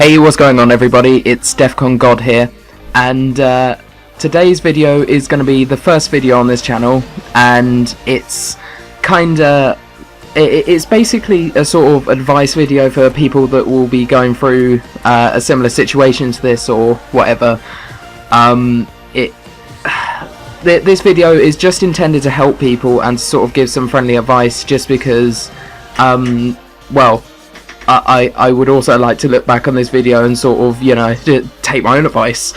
Hey, what's going on everybody? It's Defcon God here, and today's video is going to be the first video on this channel, and it's it's basically a sort of advice video for people that will be going through a similar situation to this or whatever. This video is just intended to help people and to sort of give some friendly advice, just because well, I would also like to look back on this video and sort of, you know, take my own advice.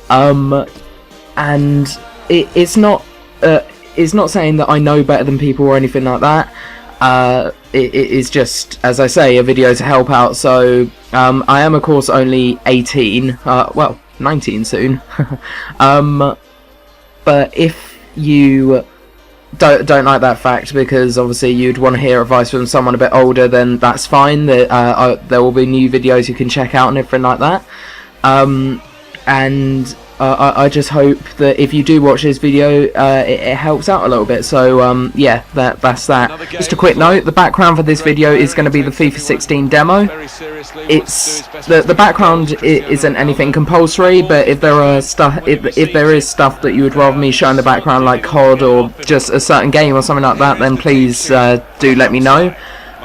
And it's not saying that I know better than people or anything like that. It is just, as I say, a video to help out. So I am of course only 18, well 19 soon. But if you don't like that fact, because obviously you'd want to hear advice from someone a bit older, then that's fine. There will be new videos you can check out and everything like that. And I just hope that if you do watch this video, it helps out a little bit. So yeah, that's that. Just a quick note: the background for this video is going to be the FIFA 16 demo. It's the background isn't anything compulsory, but if there are if there is stuff that you would rather me show in the background, like COD or just a certain game or something like that, then please do let me know.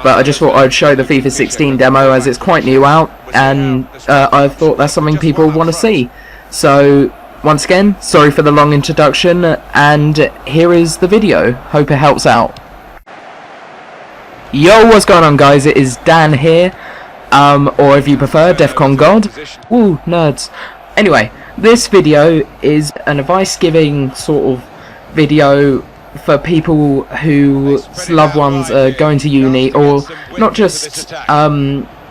But I just thought I'd show the FIFA 16 demo as it's quite new out, and I thought that's something people want to see. So once again, sorry for the long introduction, and here is the video. Hope it helps out. Yo, what's going on guys? It is Dan here, or if you prefer, Defcon God. Woo, nerds. Anyway, this video is an advice giving sort of video for people whose loved ones are going to uni, or not just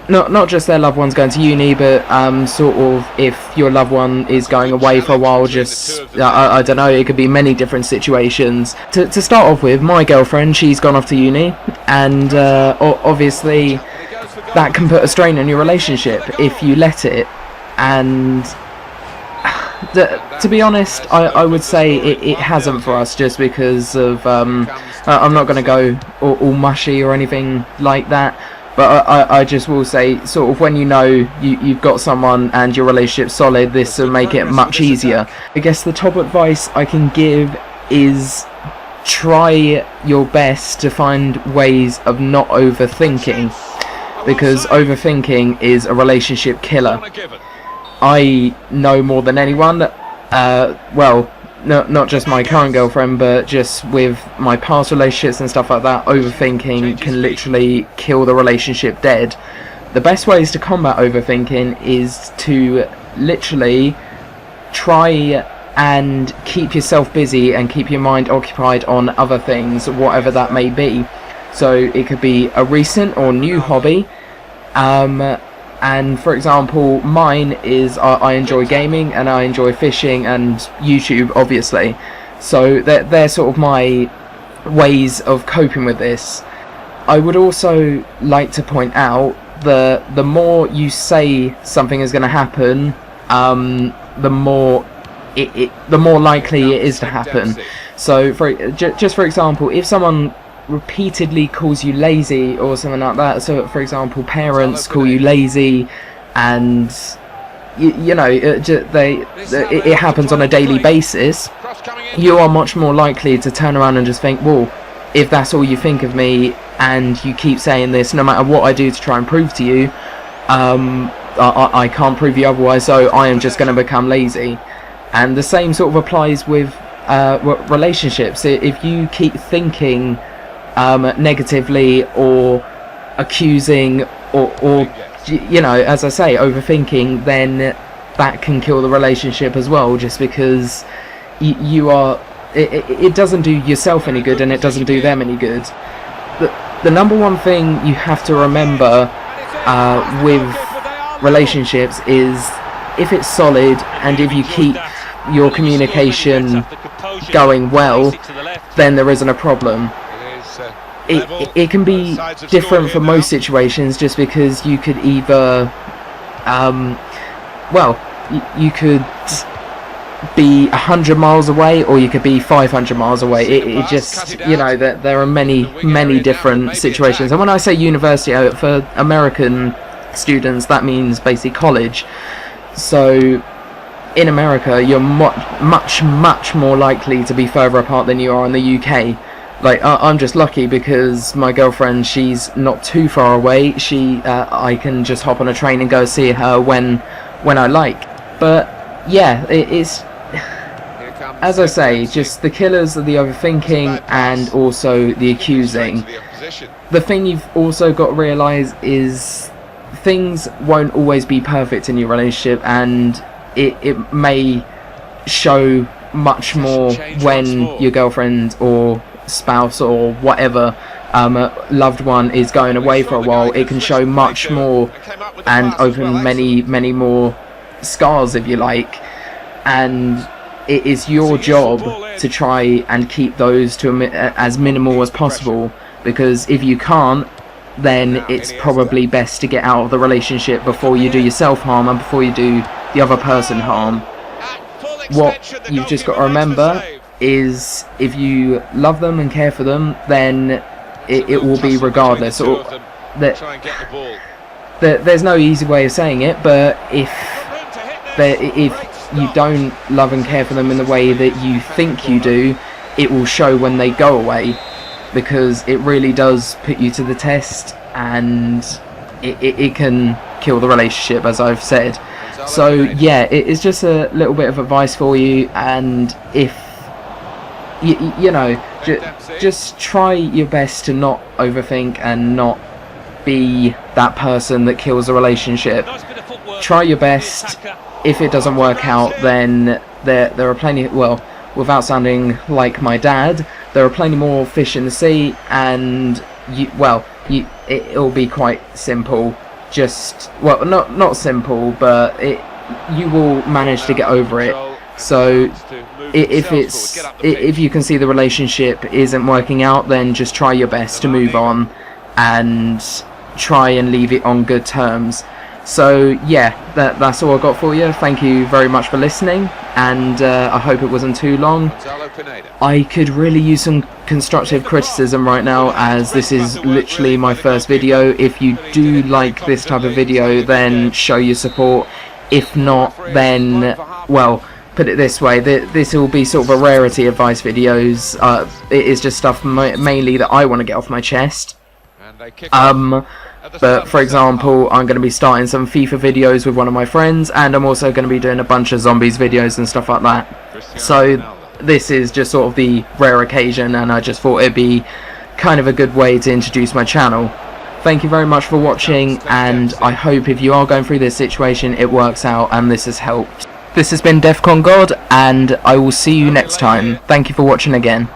not just their loved ones going to uni, but sort of if your loved one is going away for a while, just I don't know, it could be many different situations. To start off with, my girlfriend, she's gone off to uni, and obviously that can put a strain on your relationship if you let it. And to be honest, I would say it hasn't for us, just because of I'm not going to go all mushy or anything like that, but I just will say, sort of, when you know you've got someone and your relationship's solid, this will make it much easier. I guess the top advice I can give is try your best to find ways of not overthinking, because overthinking is a relationship killer. I know more than anyone, well, not just my current girlfriend, but just with my past relationships and stuff like that, overthinking can literally kill the relationship dead. The best ways to combat overthinking is to literally try and keep yourself busy and keep your mind occupied on other things, whatever that may be. So it could be a recent or new hobby. And for example, mine is I enjoy gaming and I enjoy fishing and YouTube, obviously. So they're sort of my ways of coping with this. I would also like to point out that the more you say something is going to happen, the more likely it is to happen. So just for example, if someone repeatedly calls you lazy or something like that, so for example parents call you lazy, and you know, it happens on a daily basis, you are much more likely to turn around and just think, well, if that's all you think of me and you keep saying this no matter what I do to try and prove to you, I can't prove you otherwise, so I am just going to become lazy. And the same sort of applies with relationships. If you keep thinking negatively or accusing or you know, as I say, overthinking, then that can kill the relationship as well, just because you are it doesn't do yourself any good and it doesn't do them any good. The number one thing you have to remember with relationships is, if it's solid and if you keep your communication going well, then there isn't a problem. It can be different for most situations, just because you could either well, you could be 100 miles away or you could be 500 miles away. It just, you know, that there are many different situations. And when I say university, for American students, that means basically college. So in America, you're much more likely to be further apart than you are in the UK. Like, I'm just lucky because my girlfriend, she's not too far away. I can just hop on a train and go see her when I like. But yeah, it's, as I say, just the killers are the overthinking and also the accusing. The thing you've also got to realise is things won't always be perfect in your relationship, and it may show much more when your girlfriend or spouse or whatever loved one is going away for a while. It can show much more and open many more scars, if you like, and it is your job to try and keep those to as minimal as possible, because if you can't, then it's probably best to get out of the relationship before you do yourself harm and before you do the other person harm. What you've just got to remember is if you love them and care for them, then it will be regardless. Or there's no easy way of saying it, but if you don't love and care for them in the way that you think you do, it will show when they go away, because it really does put you to the test, and it can kill the relationship, as I've said. So yeah, it's just a little bit of advice for you, and if you know, just try your best to not overthink and not be that person that kills a relationship. Try your best. If it doesn't work out, then there are plenty, well, without sounding like my dad, there are plenty more fish in the sea, and it'll be quite simple. Just, well, not simple, but you will manage to get over it. So if you can see the relationship isn't working out, then just try your best to move on and try and leave it on good terms. So yeah, that's all I got for you. Thank you very much for listening, and I hope it wasn't too long. I could really use some constructive criticism right now, as this is literally my first video. If you do like this type of video, then show your support. If not, then, well, put it this way, this will be sort of a rarity advice videos. It is just stuff mainly that I want to get off my chest. But for example, I'm going to be starting some FIFA videos with one of my friends, and I'm also going to be doing a bunch of zombies videos and stuff like that. So this is just sort of the rare occasion, and I just thought it'd be kind of a good way to introduce my channel. Thank you very much for watching, and I hope if you are going through this situation, it works out and this has helped. This has been DEFCON God, and I will see you next time. Thank you for watching again.